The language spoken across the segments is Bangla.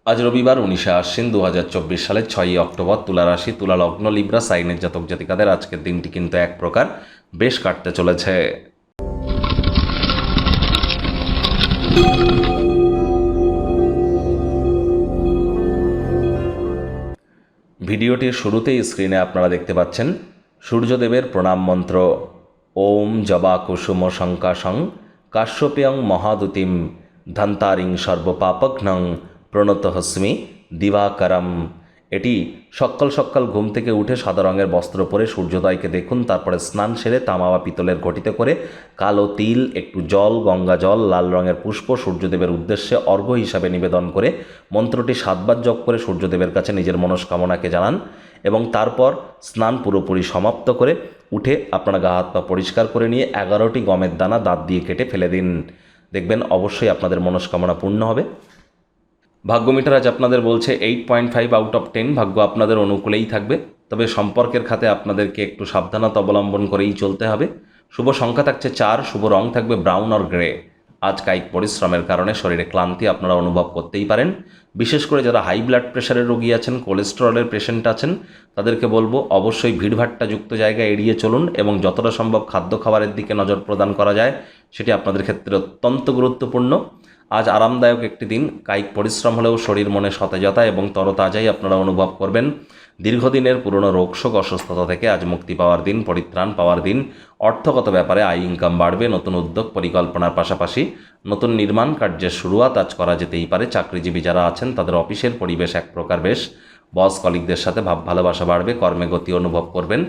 আজ রবিবার 19 আশ্বিন 2024 সালের 6ই অক্টোবর। তুলা রাশি, তুলা লগ্ন, লিব্রা সাইনের জাতক জাতিকাদের আজকের দিনটি কিন্তু এক প্রকার বেশ কাটতে চলেছে। ভিডিওটির শুরুতেই স্ক্রিনে আপনারা দেখতে পাচ্ছেন সূর্যদেবের প্রণাম মন্ত্র। ওম জবা কুসুম শঙ্কাশং কাশ্যপেয়ং মহাদুতিম ধন্তারিং সর্বপাপঘ্নং প্রণতহস্মি দিবাকরম। এটি সকাল সকাল ঘুম থেকে উঠে সাদা রঙের বস্ত্র পরে সূর্যোদয়কে দেখুন, তারপরে স্নান সেরে তামা বা পিতলের ঘটিতে করে কালো তিল, একটু জল, গঙ্গা জল, লাল রঙের পুষ্প সূর্যদেবের উদ্দেশ্যে অর্ঘ্য হিসাবে নিবেদন করে মন্ত্রটি 7 বার জপ করে সূর্যদেবের কাছে নিজের মনস্কামনাকে জানান এবং তারপর স্নান পুরোপুরি সমাপ্ত করে উঠে আপনারা গা হাত পা পরিষ্কার করে নিয়ে 11টি গমের দানা দাঁত দিয়ে কেটে ফেলে দিন। দেখবেন অবশ্যই আপনাদের মনস্কামনা পূর্ণ হবে। ভাগ্যমিটার আজ আপনাদের বলছে 8.5 আউট অফ 10। ভাগ্য আপনাদের অনুকূলেই থাকবে, তবে সম্পর্কের খাতে আপনাদেরকে একটু সাবধানতা অবলম্বন করেই চলতে হবে। শুভ সংখ্যা থাকছে 4, শুভ রং থাকবে ব্রাউন অর গ্রে। আজ কায়িক পরিশ্রমের কারণে শরীরে ক্লান্তি আপনারা অনুভব করতেই পারেন। বিশেষ করে যারা হাই ব্লাড প্রেশারের রোগী আছেন, কোলেস্টেরলের পেশেন্ট আছেন, তাদেরকে বলবো অবশ্যই ভিড়ভাট্টা যুক্ত জায়গা এড়িয়ে চলুন এবং যতটা সম্ভব খাদ্য খাবারের দিকে নজর প্রদান করা যায় সেটি আপনাদের ক্ষেত্রে অত্যন্ত গুরুত্বপূর্ণ। আজ আরামদায়ক একটি দিন। কায়িক পরিশ্রম হলেও শরীর মনে সতেজতা এবং তরতাজাই আপনারা অনুভব করবেন। দীর্ঘদিনের পুরনো রোগশোক অসুস্থতা থেকে আজ মুক্তি পাওয়ার দিন, পরিত্রাণ পাওয়ার দিন। অর্থগত ব্যাপারে আয় ইনকাম বাড়বে। নতুন উদ্যোগ পরিকল্পনার পাশাপাশি নতুন নির্মাণ কার্যের শুরুয়াত আজ করা যেতেই পারে। চাকরিজীবী যারা আছেন তাদের অফিসের পরিবেশ এক প্রকার বেশ। বস কলিগদের সাথে ভাব ভালোবাসা বাড়বে। কর্মে গতি অনুভব করবেন।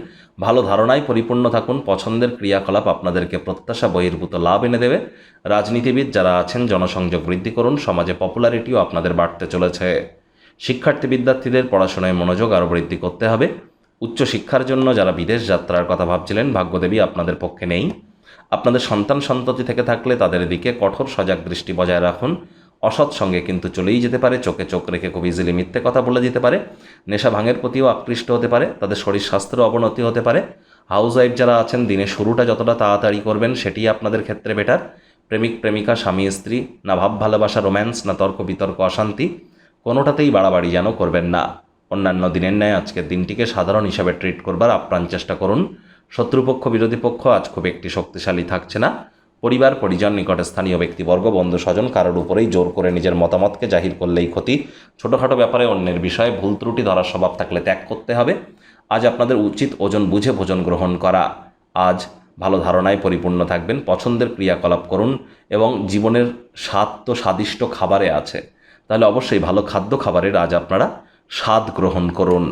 ভালো ধারণায় পরিপূর্ণ থাকুন। পছন্দের ক্রিয়াকলাপ আপনাদেরকে প্রত্যাশা বহির্ভূত লাভ এনে দেবে। রাজনীতিবিদ যারা আছেন জনসংযোগ বৃদ্ধি করুন। সমাজে পপুলারিটিও আপনাদের বাড়তে চলেছে। শিক্ষার্থী বিদ্যার্থীদের পড়াশোনায় মনোযোগ আরও বৃদ্ধি করতে হবে। উচ্চশিক্ষার জন্য যারা বিদেশ যাত্রার কথা ভাবছিলেন, ভাগ্যদেবী আপনাদের পক্ষে নেই। আপনাদের সন্তান সন্ততি থেকে থাকলে তাদের দিকে কঠোর সজাগ দৃষ্টি বজায় রাখুন। অসৎ সঙ্গে কিন্তু চলেই যেতে পারে। চোখে চোখ রেখে খুব ইজিলি মিথ্যে কথা বলে দিতে পারে। নেশা ভাঙের প্রতিও আকৃষ্ট হতে পারে। তাদের শরীর স্বাস্থ্যের অবনতি হতে পারে। হাউস ওয়াইফ যারা আছেন দিনের শুরুটা যতটা তাড়াতাড়ি করবেন সেটি আপনাদের ক্ষেত্রে বেটার। প্রেমিক প্রেমিকা, স্বামী স্ত্রী, না ভাব ভালোবাসা রোম্যান্স, না তর্ক বিতর্ক অশান্তি, কোনোটাতেই বাড়াবাড়ি যেন করবেন না। অন্যান্য দিনের ন্যায় আজকের দিনটিকে সাধারণ হিসাবে ট্রিট করবার আপ্রাণ চেষ্টা করুন। শত্রুপক্ষ বিরোধী পক্ষ আজ খুব একটি শক্তিশালী থাকছে না। পরিবার পরিজন, নিকটে স্থানীয় ব্যক্তিবর্গ, বন্ধু স্বজন কারোর উপরেই জোর করে নিজের মতামতকে জাহির করলেই ক্ষতি। ছোটোখাটো ব্যাপারে অন্যের বিষয়ে ভুল ত্রুটি ধরার স্বভাব থাকলে ত্যাগ করতে হবে। আজ আপনাদের উচিত ওজন বুঝে ভোজন গ্রহণ করা। আজ ভালো ধারণায় পরিপূর্ণ থাকবেন। পছন্দের ক্রিয়াকলাপ করুন এবং জীবনের স্বাদ তো স্বাদিষ্ট খাবারে আছে, তাহলে অবশ্যই ভালো খাদ্য খাবারের আজ আপনারা স্বাদ গ্রহণ করুন।